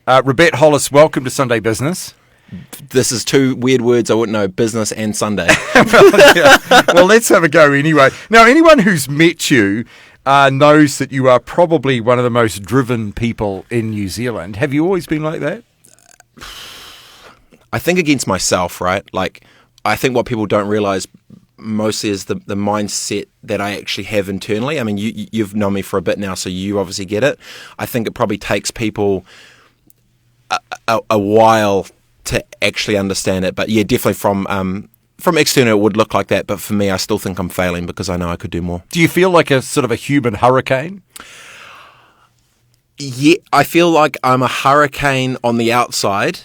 Robett Hollis, welcome to Sunday Business. This is two weird words I wouldn't know, business and Sunday. Well, let's have a go anyway. Now, anyone who's met you knows that you are probably one of the most driven people in New Zealand. Have you always been like that? I think against myself, right? Like, I think what people don't realise mostly is the mindset that I actually have internally. I mean, you've known me for a bit now, so you obviously get it. I think it probably takes people a while to actually understand it. But yeah, definitely from external it would look like that. But for me, I still think I'm failing because I know I could do more. Do you feel like a sort of a human hurricane? Yeah, I feel like I'm a hurricane on the outside,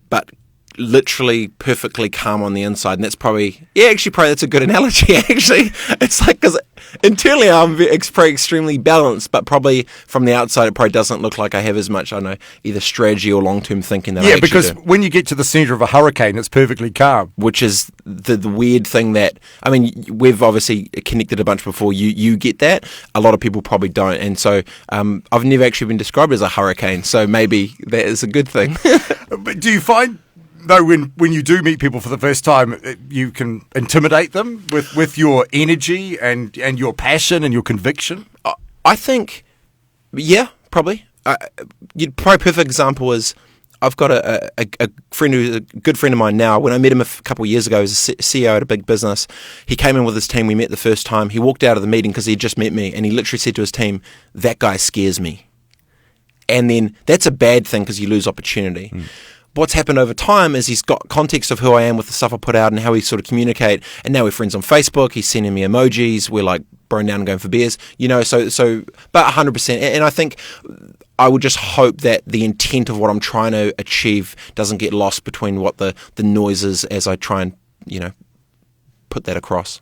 but literally perfectly calm on the inside. And that's probably that's a good analogy, actually. It's like, because internally I'm probably extremely balanced, but probably from the outside it probably doesn't look like I have as much, I don't know, either strategy or long-term thinking that I actually because do. When you get to the centre of a hurricane, it's perfectly calm. Which is the weird thing that, I mean, we've obviously connected a bunch before. You get that. A lot of people probably don't. And so I've never actually been described as a hurricane, so maybe that is a good thing. But do you find, though, when you do meet people for the first time, you can intimidate them with your energy and your passion and your conviction? I think, yeah, probably. Probably a perfect example is I've got a friend who's a good friend of mine now. When I met him a couple of years ago, he was a CEO at a big business. He came in with his team. We met the first time. He walked out of the meeting because he had just met me, and he literally said to his team, "That guy scares me." And then that's a bad thing because you lose opportunity. What's happened over time is he's got context of who I am with the stuff I put out and how we sort of communicate. And now we're friends on Facebook. He's sending me emojis. We're like throwing down and going for beers, but 100%. And I think I would just hope that the intent of what I'm trying to achieve doesn't get lost between what the noise is as I try and, put that across.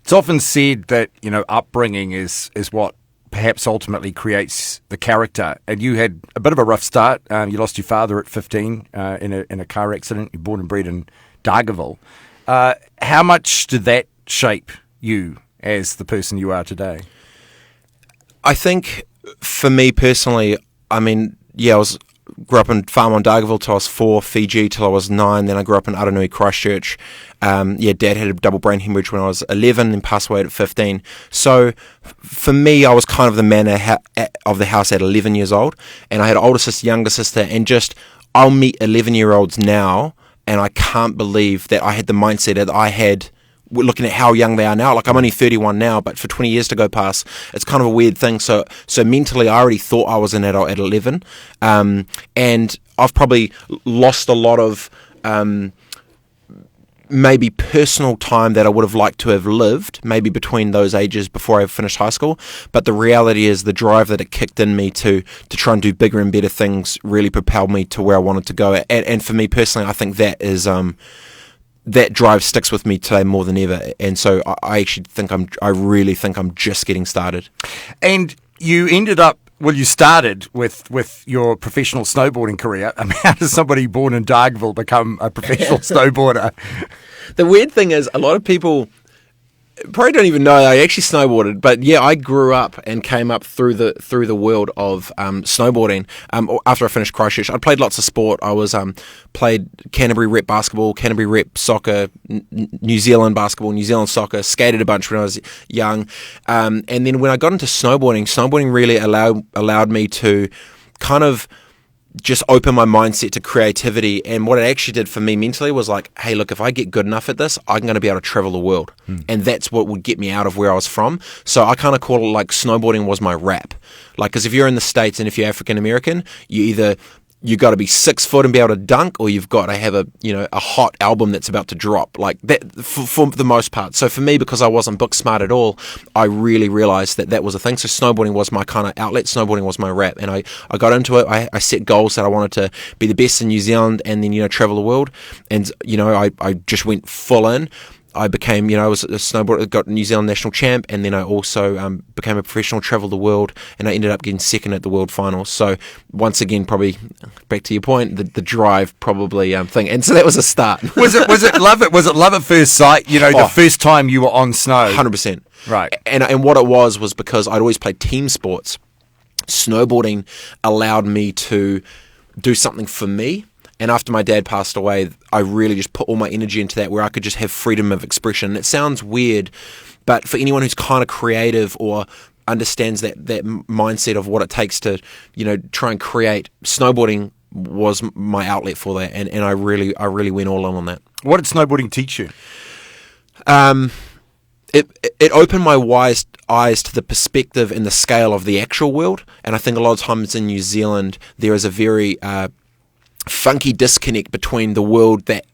It's often said that, upbringing is what perhaps ultimately creates the character. And you had a bit of a rough start. You lost your father at 15 in a car accident. You're born and bred in Dargaville. How much did that shape you as the person you are today? I think for me personally, I mean, grew up in farm on Dargaville till I was 4, Fiji till I was 9. Then I grew up in Aranui, Christchurch. Dad had a double brain hemorrhage when I was 11 and passed away at 15. So for me, I was kind of the man of the house at 11 years old. And I had an older sister, younger sister, and I'll meet 11-year-olds now, and I can't believe that I had the mindset that I had looking at how young they are now. Like, I'm only 31 now, but for 20 years to go past, it's kind of a weird thing. So mentally, I already thought I was an adult at 11. And I've probably lost a lot of maybe personal time that I would have liked to have lived, maybe between those ages before I finished high school. But the reality is the drive that it kicked in me to try and do bigger and better things really propelled me to where I wanted to go. And for me personally, I think that is that drive sticks with me today more than ever. And so I really think I'm just getting started. And you ended up, you started with your professional snowboarding career. I mean, how does somebody born in Dargaville become a professional snowboarder? The weird thing is, a lot of people probably don't even know I actually snowboarded, but yeah, I grew up and came up through the world of snowboarding. After I finished Christchurch, I played lots of sport. I was played Canterbury rep basketball, Canterbury rep soccer, New Zealand basketball, New Zealand soccer. Skated a bunch when I was young, and then when I got into snowboarding really allowed me to kind of just open my mindset to creativity. And what it actually did for me mentally was like, hey, look, if I get good enough at this, I'm going to be able to travel the world. And that's what would get me out of where I was from. So I kind of call it like snowboarding was my rap. Like, because if you're in the States and if you're African American, you got to be 6 foot and be able to dunk, or you've got to have a hot album that's about to drop, like that for the most part. So for me, because I wasn't book smart at all, I really realized that was a thing. So snowboarding was my kind of outlet. Snowboarding was my rap, and I got into it. I set goals that I wanted to be the best in New Zealand, and then travel the world. And I just went full in. I became, I was a snowboarder, got New Zealand national champ, and then I also became a professional, traveled the world, and I ended up getting second at the world finals. So once again, probably back to your point, the drive probably thing, and so that was a start. Was it love? Was it love at first sight? The first time you were on snow. 100%. Right. And what it was because I'd always played team sports. Snowboarding allowed me to do something for me. And after my dad passed away, I really just put all my energy into that, where I could just have freedom of expression. And it sounds weird, but for anyone who's kind of creative or understands that mindset of what it takes to, try and create, snowboarding was my outlet for that. And I really went all in on that. What did snowboarding teach you? It opened my eyes to the perspective and the scale of the actual world. And I think a lot of times in New Zealand, there is a very funky disconnect between the world that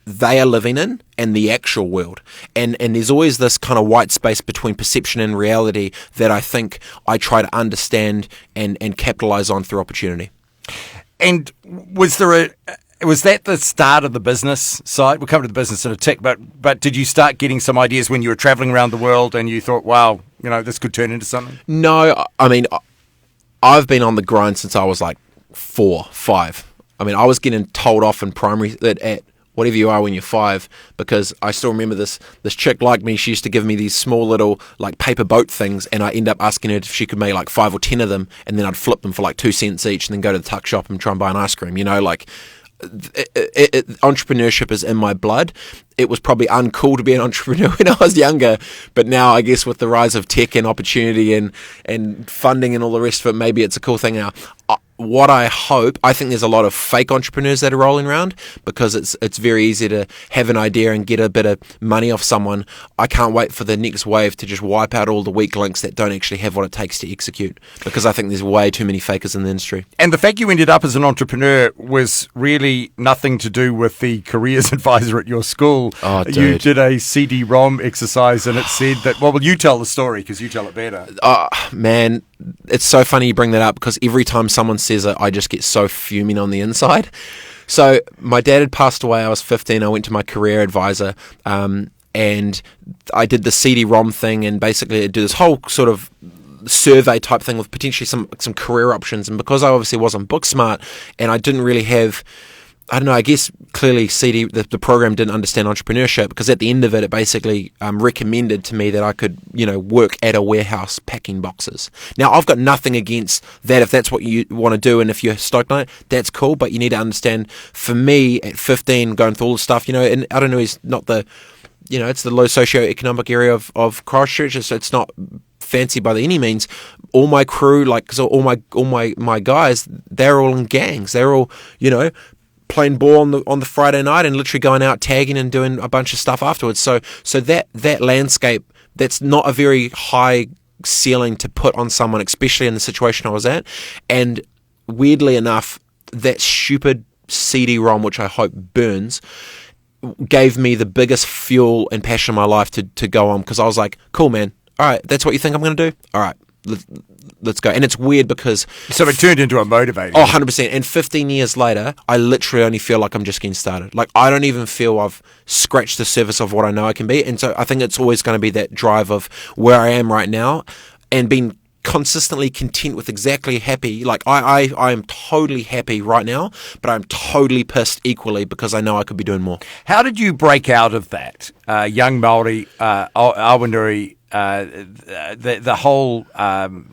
they are living in and the actual world. And there's always this kind of white space between perception and reality that I think I try to understand and capitalize on through opportunity. And was that the start of the business side? We'll come to the business in a tick, but did you start getting some ideas when you were traveling around the world and you thought, wow, this could turn into something? No, I mean, I've been on the grind since I was like 4, 5. I mean, I was getting told off in primary that at whatever you are when you're 5, because I still remember this chick like me. She used to give me these small little like paper boat things, and I end up asking her if she could make like 5 or 10 of them, and then I'd flip them for like 2 cents each, and then go to the tuck shop and try and buy an ice cream. Entrepreneurship is in my blood. It was probably uncool to be an entrepreneur when I was younger, but now I guess with the rise of tech and opportunity and funding and all the rest of it, maybe it's a cool thing now. What I think there's a lot of fake entrepreneurs that are rolling around, because it's very easy to have an idea and get a bit of money off someone. I can't wait for the next wave to just wipe out all the weak links that don't actually have what it takes to execute, because I think there's way too many fakers in the industry. And the fact you ended up as an entrepreneur was really nothing to do with the careers advisor at your school. Oh, dude. You did a CD-ROM exercise, and it said that, well, you tell the story because you tell it better. Oh, man, it's so funny you bring that up, because every time someone says it, I just get so fuming on the inside. So my dad had passed away. I was 15. I went to my career advisor, and I did the CD-ROM thing, and basically I did this whole sort of survey type thing with potentially some career options. And because I obviously wasn't book smart, and I didn't really have, I don't know, I guess clearly the program didn't understand entrepreneurship, because at the end of it, it basically recommended to me that I could, work at a warehouse packing boxes. Now, I've got nothing against that if that's what you want to do, and if you're stoked on it, that's cool, but you need to understand, for me, at 15, going through all the stuff, and Aranui is not the, it's the low socioeconomic area of Christchurch, so it's not fancy by any means. All my crew, all my guys, they're all in gangs. They're all, playing ball on the Friday night and literally going out tagging and doing a bunch of stuff afterwards. So that landscape, that's not a very high ceiling to put on someone, especially in the situation I was at. And weirdly enough, that stupid CD-ROM, which I hope burns, gave me the biggest fuel and passion in my life to go on, because I was like, cool, man. All right, that's what you think I'm going to do? All right, let's go. And it's weird because... So it turned into a motivator. Oh, 100%. And 15 years later, I literally only feel like I'm just getting started. Like, I don't even feel I've scratched the surface of what I know I can be. And so I think it's always going to be that drive of where I am right now, and being consistently content with exactly happy. Like, I am totally happy right now, but I'm totally pissed equally, because I know I could be doing more. How did you break out of that? Young Maori, Aranui, the whole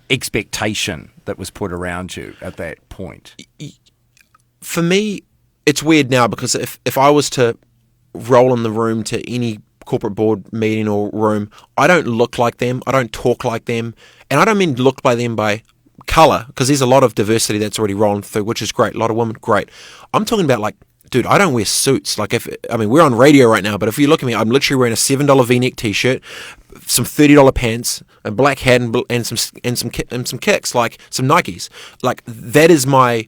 expectation that was put around you at that point? For me, it's weird now, because if I was to roll in the room to any corporate board meeting or room, I don't look like them, I don't talk like them, and I don't mean look by them by colour, because there's a lot of diversity that's already rolling through, which is great. A lot of women, great. I'm talking about, like, dude, I don't wear suits. Like, we're on radio right now, but if you look at me, I'm literally wearing a $7 V-neck t-shirt, some $30 pants, a black hat, and some kicks, like some Nikes. Like, that is my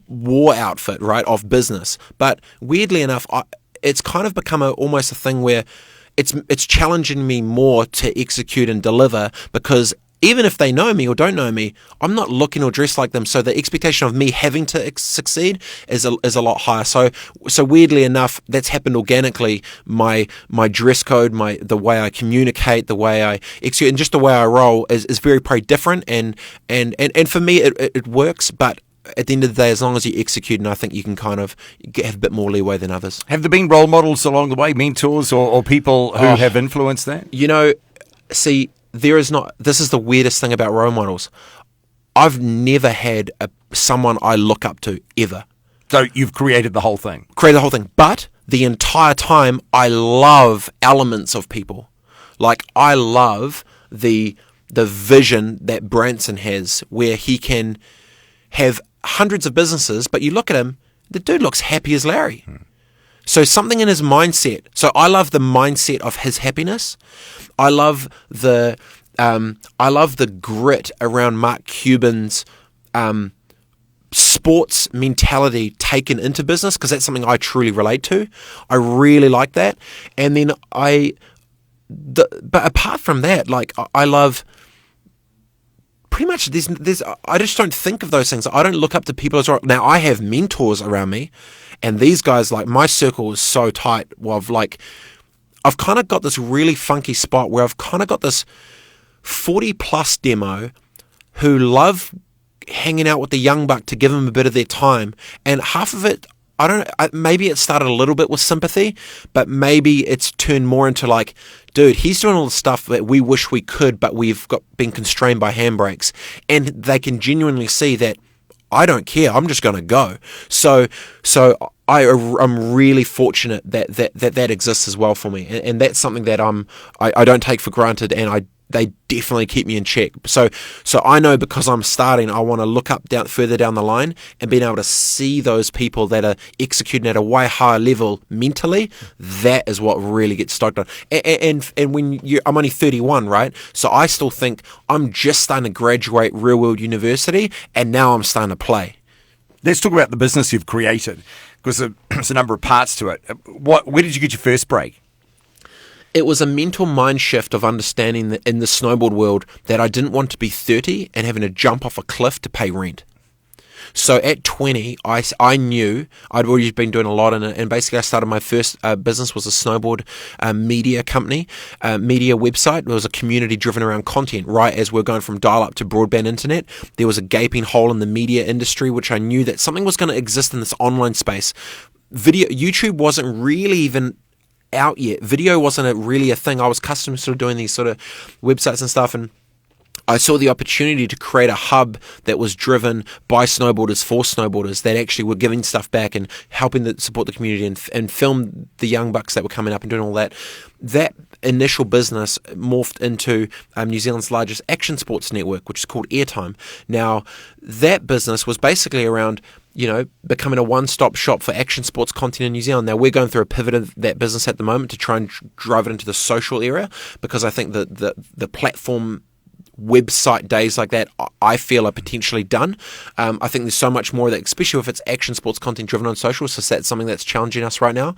war outfit, right, of business. But weirdly enough, it's kind of become almost a thing where it's challenging me more to execute and deliver, because even if they know me or don't know me, I'm not looking or dressed like them. So the expectation of me having to succeed is a lot higher. So weirdly enough, that's happened organically. My dress code, the way I communicate, the way I execute, and just the way I roll is very probably different. And for me, it works. But at the end of the day, as long as you execute, and I think you can kind of have a bit more leeway than others. Have there been role models along the way, mentors or people who have influenced that? See, there is not. This is the weirdest thing about role models. I've never had someone I look up to ever. So you've created the whole thing. Created the whole thing. But the entire time, I love elements of people. Like, I love the vision that Branson has, where he can have hundreds of businesses, but you look at him, the dude looks happy as Larry. So something in his mindset. So I love the mindset of his happiness. I love the grit around Mark Cuban's sports mentality taken into business, because that's something I truly relate to. I really like that. And then but apart from that, like, I love pretty much there's I just don't think of those things. I don't look up to people as well. Now, I have mentors around me, and these guys, like, my circle is so tight. Well, I've kind of got this really funky spot where I've kind of got this 40 plus demo who love hanging out with the young buck to give them a bit of their time, and half of it, I don't know, maybe it started a little bit with sympathy, but maybe it's turned more into like, dude, he's doing all the stuff that we wish we could, but we've been constrained by handbrakes, and they can genuinely see that I don't care, I'm just going to go. So I'm really fortunate that exists as well for me, and that's something that I don't take for granted, and they definitely keep me in check. So I know, because I'm starting, I want to look up further down the line and being able to see those people that are executing at a way higher level mentally. That is what really gets stoked on. And when I'm only 31, right? So I still think I'm just starting to graduate real world university, and now I'm starting to play. Let's talk about the business you've created, because there's a number of parts to it. Where did you get your first break? It was a mental mind shift of understanding that in the snowboard world that I didn't want to be 30 and having to jump off a cliff to pay rent. So at 20, I knew I'd already been doing a lot in it, and basically I started my first business was a snowboard media company, media website. It was a community driven around content. Right as we're going from dial-up to broadband internet, there was a gaping hole in the media industry, which I knew that something was going to exist in this online space. YouTube wasn't really even out yet. Video wasn't really a thing. I was accustomed to sort of doing these sort of websites and stuff, and I saw the opportunity to create a hub that was driven by snowboarders for snowboarders that actually were giving stuff back and helping to support the community and film the young bucks that were coming up and doing all that. That initial business morphed into New Zealand's largest action sports network, which is called Airtime. Now, that business was basically around becoming a one-stop shop for action sports content in New Zealand. Now, we're going through a pivot of that business at the moment to try and drive it into the social era, because I think that the platform website days like that, I feel, are potentially done. I think there's so much more that, especially if it's action sports content driven on social, so that's something that's challenging us right now.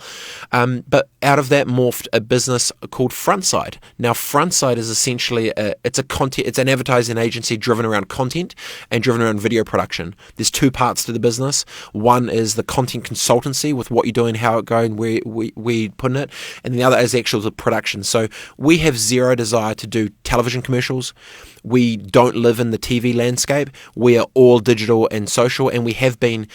But out of that morphed a business called Frontside. Now, Frontside is essentially it's an advertising agency driven around content and driven around video production. There's two parts to the business. One is the content consultancy with what you're doing, how it going, where we putting it, and the other is actual the production. So we have zero desire to do television commercials. We don't live in the TV landscape. We are all digital and social, and we have been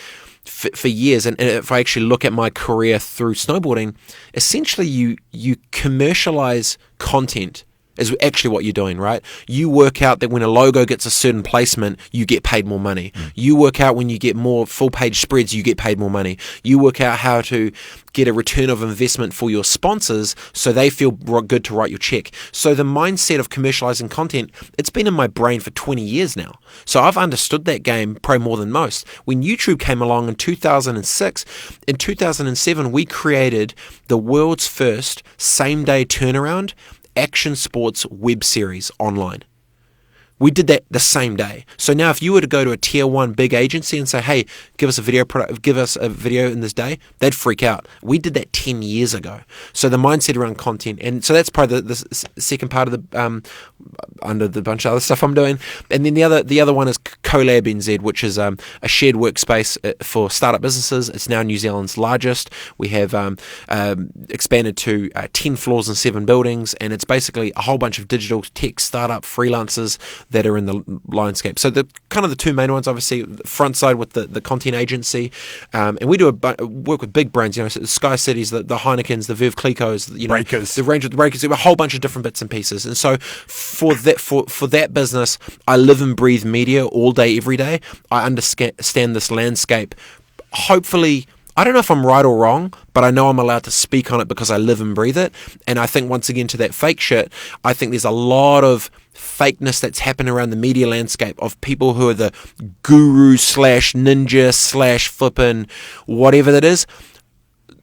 for years. And if I actually look at my career through snowboarding, essentially you commercialize content is actually what you're doing, right? You work out that when a logo gets a certain placement, you get paid more money. You work out when you get more full-page spreads, you get paid more money. You work out how to get a return of investment for your sponsors so they feel good to write your check. So the mindset of commercializing content, it's been in my brain for 20 years now. So I've understood that game probably more than most. When YouTube came along in 2006, in 2007, we created the world's first same-day turnaround action sports web series online. We did that the same day. So now if you were to go to a tier 1 big agency and say, hey, give us a video in this day, they'd freak out. We did that 10 years ago. So the mindset around content, and so that's probably the second part of the under the bunch of other stuff I'm doing. And then the other one is CoLab NZ, which is a shared workspace for startup businesses. It's now New Zealand's largest. We have expanded to 10 floors and 7 buildings, and it's basically a whole bunch of digital tech startup freelancers that are in the landscape. So the kind of the two main ones, obviously, the front side with the content agency, and we do work with big brands, the Sky Cities, the Heinekens, the Veuve Clicquot's, Breakers. the range of the Breakers, a whole bunch of different bits and pieces. And so for that business, I live and breathe media all day, every day. I understand this landscape. Hopefully, I don't know if I'm right or wrong, but I know I'm allowed to speak on it because I live and breathe it. And I think, once again, to that fake shit, I think there's a lot of fakeness that's happening around the media landscape of people who are the guru / ninja / flippin' whatever that is.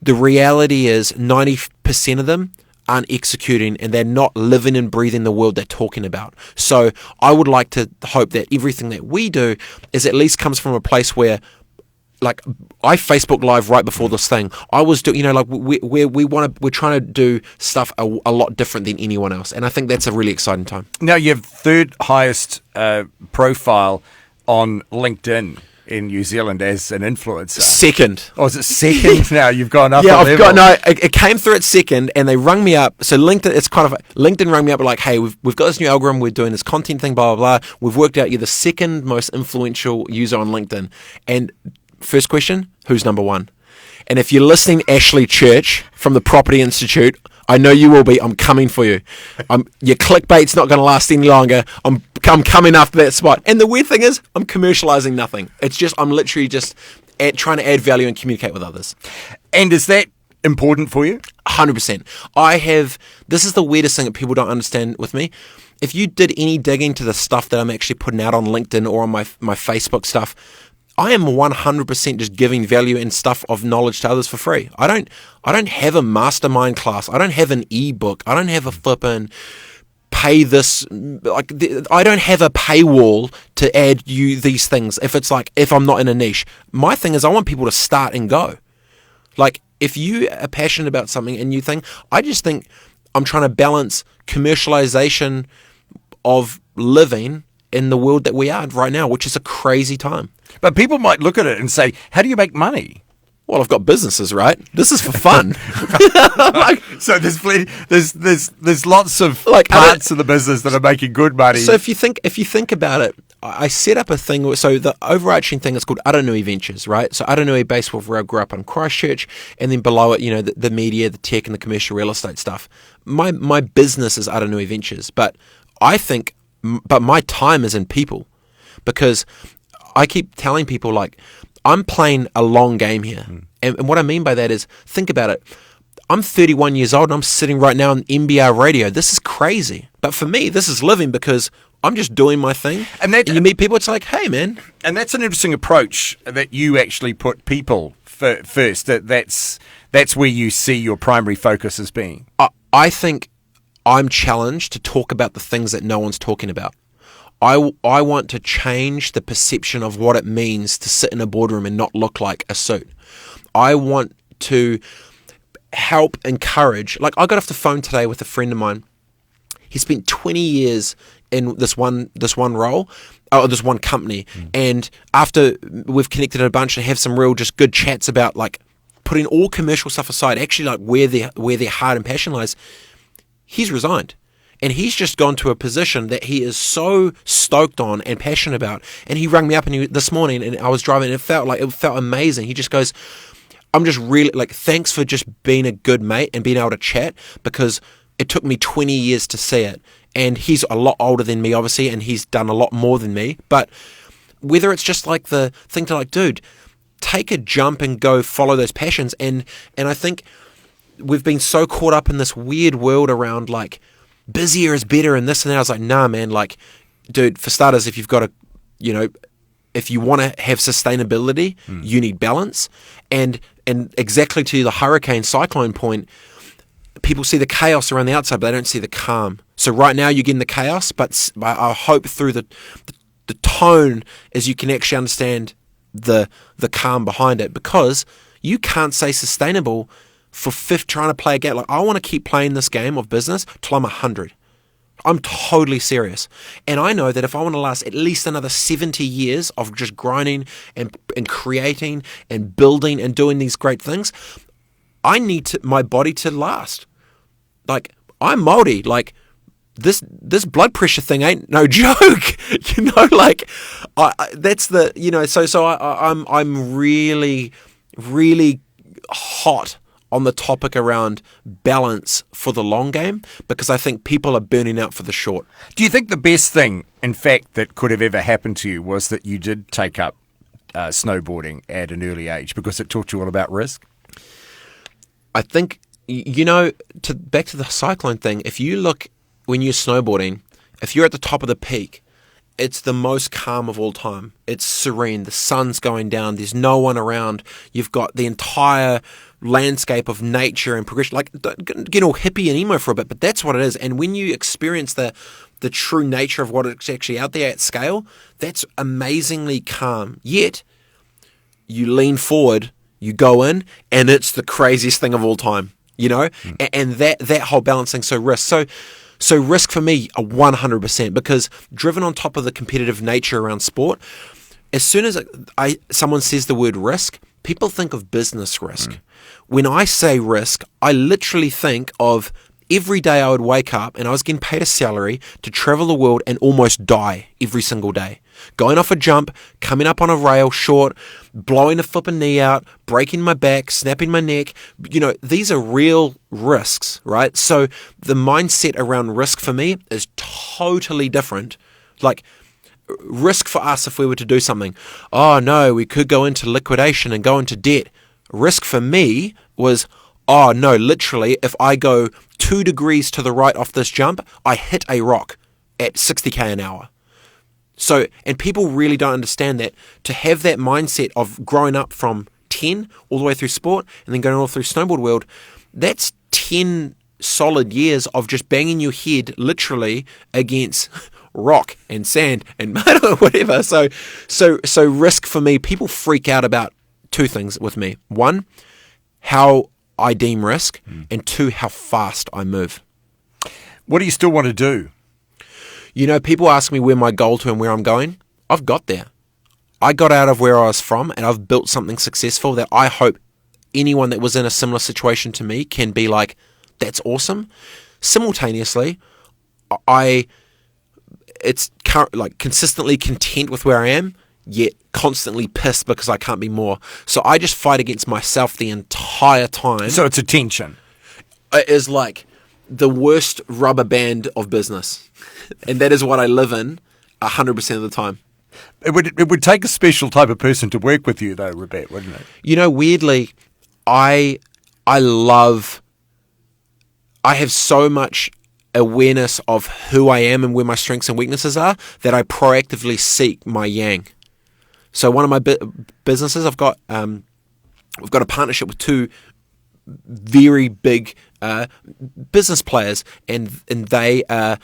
The reality is 90% of them aren't executing, and they're not living and breathing the world they're talking about. So I would like to hope that everything that we do is at least comes from a place where, like, I Facebook Live right before this thing. I was doing, we're trying to do stuff a lot different than anyone else, and I think that's a really exciting time. Now, you have third highest profile on LinkedIn in New Zealand as an influencer. Second. Oh, is it second now? You've gone up. Yeah, a level. It came through at second, and they rung me up. So LinkedIn rung me up like, hey, we've got this new algorithm. We're doing this content thing. Blah blah blah. We've worked out you're the second most influential user on LinkedIn, and first question, who's number one? And if you're listening, Ashley Church from the Property Institute, I know you will be. I'm coming for you. Your clickbait's not going to last any longer. I'm coming after that spot. And the weird thing is, I'm commercializing nothing. I'm literally just trying to add value and communicate with others. And is that important for you? 100%. This is the weirdest thing that people don't understand with me. If you did any digging to the stuff that I'm actually putting out on LinkedIn or on my Facebook stuff, I am 100% just giving value and stuff of knowledge to others for free. I don't have a mastermind class. I don't have an ebook. I don't have a flippin' pay this. I don't have a paywall to add you these things. If I'm not in a niche, my thing is I want people to start and go. Like, if you are passionate about something and you think, I just think I'm trying to balance commercialization of living in the world that we are right now, which is a crazy time. But people might look at it and say, how do you make money? Well, I've got businesses, right? This is for fun. So there's lots of parts of the business that are making good money. So if you think about it, I set up a thing. So the overarching thing is called Aranui Ventures, right? So Aranui, based where I grew up in Christchurch, and then below it, the media, the tech, and the commercial real estate stuff. My business is Aranui Ventures, but my time is in people, because I keep telling people, like, I'm playing a long game here. And what I mean by that is, think about it. I'm 31 years old and I'm sitting right now on NBR radio. This is crazy. But for me, this is living, because I'm just doing my thing. And you meet people, it's like, hey, man. And that's an interesting approach, that you actually put people first. That's where you see your primary focus as being. I think I'm challenged to talk about the things that no one's talking about. I want to change the perception of what it means to sit in a boardroom and not look like a suit. I want to help encourage. Like, I got off the phone today with a friend of mine. He spent 20 years in this one role, or this one company. And after we've connected a bunch and have some real just good chats about, like, putting all commercial stuff aside, actually, like, where their heart and passion lies, he's resigned. And he's just gone to a position that he is so stoked on and passionate about. And he rang me up this morning, and I was driving, and it felt amazing. He just goes, I'm just really, like, thanks for just being a good mate and being able to chat, because it took me 20 years to see it. And he's a lot older than me, obviously, and he's done a lot more than me. But whether it's just like the thing to, like, dude, take a jump and go follow those passions. And I think we've been so caught up in this weird world around, like, busier is better and this and that. I was like, nah, man, like, dude, for starters, if you've got if you want to have sustainability, you need balance. And exactly to the hurricane cyclone point, people see the chaos around the outside, but they don't see the calm. So right now you're getting the chaos, but I hope through the tone as you can actually understand the calm behind it, because you can't say sustainable for trying to play a game. Like, I want to keep playing this game of business till I'm 100. I'm totally serious. And I know that if I want to last at least another 70 years of just grinding and creating and building and doing these great things, I need my body to last. Like, I'm Maori. Like, this blood pressure thing ain't no joke. Like that's the I'm really hot on the topic around balance for the long game, because I think people are burning out for the short. Do you think the best thing, in fact, that could have ever happened to you was that you did take up snowboarding at an early age, because it taught you all about risk? I think, back to the cyclone thing, if you look when you're snowboarding, if you're at the top of the peak, it's the most calm of all time. It's serene. The sun's going down. There's no one around. You've got the entire landscape of nature and progression. Like, get all hippie and emo for a bit, but that's what it is. And when you experience the true nature of what is actually out there at scale, that's amazingly calm. Yet, you lean forward, you go in, and it's the craziest thing of all time, And that whole balancing, so risk. So risk for me, 100%, because driven on top of the competitive nature around sport, as soon as someone says the word risk, people think of business risk. When I say risk, I literally think of every day I would wake up and I was getting paid a salary to travel the world and almost die every single day. Going off a jump, coming up on a rail short, blowing a flipping knee out, breaking my back, snapping my neck. These are real risks, right? So the mindset around risk for me is totally different. Like, risk for us if we were to do something. Oh no, we could go into liquidation and go into debt. Risk for me was, oh no, literally, if I go 2 degrees to the right off this jump, I hit a rock at 60k an hour. So, and people really don't understand that. To have that mindset of growing up from 10 all the way through sport and then going all through snowboard world, that's 10 solid years of just banging your head literally against rock and sand and mud or whatever. So risk for me, people freak out about 2 things with me. 1, how I deem risk, and 2, how fast I move. What do you still want to do? People ask me where my goal to and where I'm going. I've got there. I got out of where I was from, and I've built something successful that I hope anyone that was in a similar situation to me can be like, that's awesome. Simultaneously, it's consistently content with where I am, yet constantly pissed because I can't be more. So I just fight against myself the entire time. So it's a tension. It is like the worst rubber band of business. And that is what I live in 100% of the time. It would take a special type of person to work with you, though, Robett, wouldn't it? Weirdly, I have so much awareness of who I am and where my strengths and weaknesses are that I proactively seek my yang. So one of my businesses, we've got a partnership with 2 very big business players, and they are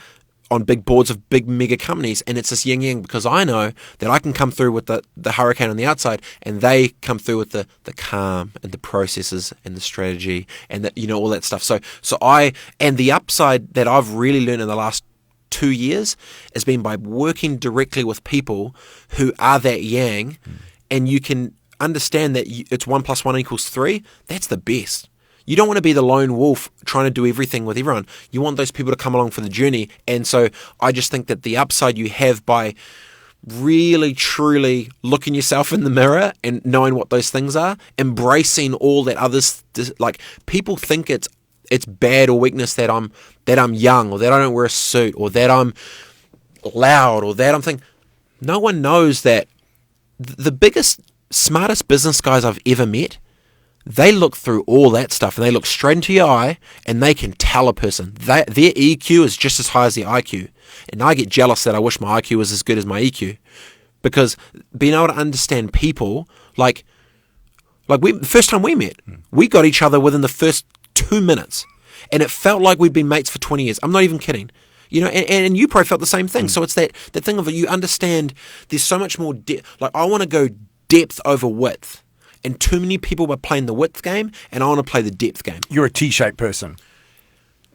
on big boards of big mega companies, and it's this yin yang, because I know that I can come through with the hurricane on the outside, and they come through with the calm and the processes and the strategy and all that stuff. So the upside that I've really learned in the last 2 years has been by working directly with people who are that yang, and you can understand that it's 1 + 1 = 3. That's the best. You don't want to be the lone wolf trying to do everything with everyone. You want those people to come along for the journey. And so I just think that the upside you have by really, truly looking yourself in the mirror and knowing what those things are, embracing all that others, like, people think it's bad or weakness that I'm young, or that I don't wear a suit, or that I'm loud, or that I'm thinking. No one knows that the biggest, smartest business guys I've ever met, they look through all that stuff and they look straight into your eye and they can tell a person. Their EQ is just as high as their IQ. And I get jealous that I wish my IQ was as good as my EQ. Because being able to understand people, like the first time we met, we got each other within the first 2 minutes. And it felt like we'd been mates for 20 years. I'm not even kidding. And you probably felt the same thing. So it's that thing of, you understand there's so much more depth. Like, I want to go depth over width. And too many people are playing the width game, and I want to play the depth game. You're a T-shaped person.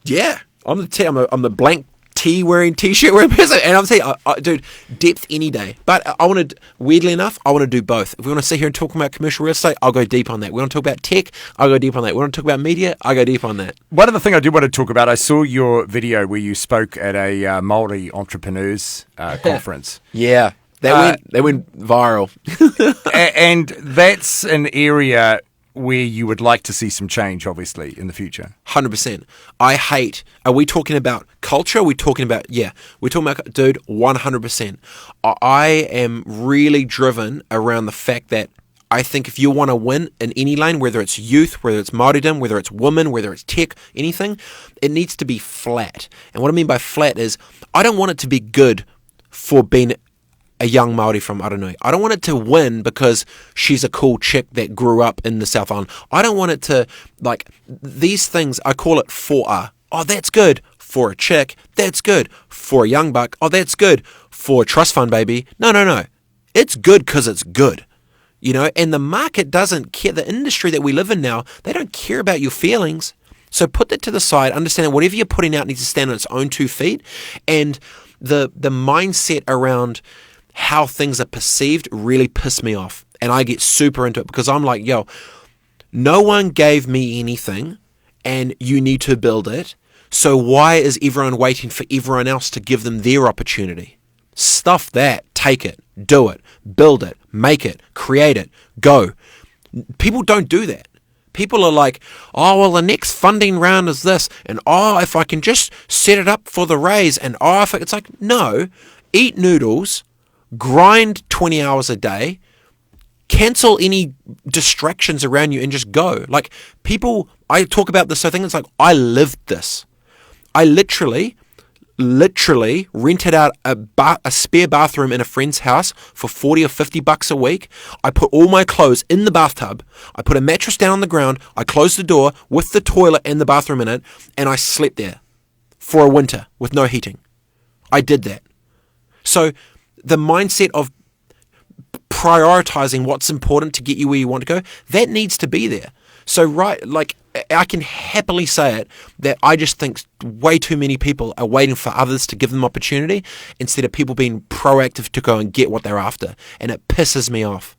Yeah, I'm the blank tee-wearing, t-shirt-wearing person. And I'm saying, dude, depth any day. But I want to, weirdly enough, I want to do both. If we want to sit here and talk about commercial real estate, I'll go deep on that. We want to talk about tech, I'll go deep on that. We want to talk about media, I'll go deep on that. One of the things I do want to talk about, I saw your video where you spoke at a Maori Entrepreneurs conference. Yeah. They went viral. And that's an area where you would like to see some change, obviously, in the future. 100%. I hate, are we talking about culture? Are we talking about, we're talking about, dude, 100%. I am really driven around the fact that I think if you want to win in any lane, whether it's youth, whether it's Māoridom, whether it's women, whether it's tech, anything, it needs to be flat. And what I mean by flat is, I don't want it to be good for being a young Māori from Aranui. I don't want it to win because she's a cool chick that grew up in the South Island. I don't want it to, like, these things, I call it for a. Oh, that's good for a chick. That's good for a young buck. Oh, that's good for a trust fund baby. No. It's good because it's good. You know, and the market doesn't care. The industry that we live in now, they don't care about your feelings. So put that to the side. Understand that whatever you're putting out needs to stand on its own 2 feet. And the mindset around how things are perceived really piss me off. And I get super into it because I'm like, yo, no one gave me anything and you need to build it. So why is everyone waiting for everyone else to give them their opportunity? Stuff that. Take it. Do it. Build it. Make it. Create it. Go. People don't do that. People are like, oh, well, the next funding round is this. And, oh, if I can just set it up for the raise. And, oh, if it's like, no. Eat noodles. Grind 20 hours a day, cancel any distractions around you and just go. Like, people, I talk about this, I think it's like, I lived this. I literally rented out a spare bathroom in a friend's house for 40 or 50 bucks a week. I put all my clothes in the bathtub. I put a mattress down on the ground. I closed the door with the toilet and the bathroom in it, and I slept there for a winter with no heating. I did that. So the mindset of prioritizing what's important to get you where you want to go, that needs to be there. So, right, like, I can happily say it, that I just think way too many people are waiting for others to give them opportunity instead of people being proactive to go and get what they're after. And it pisses me off.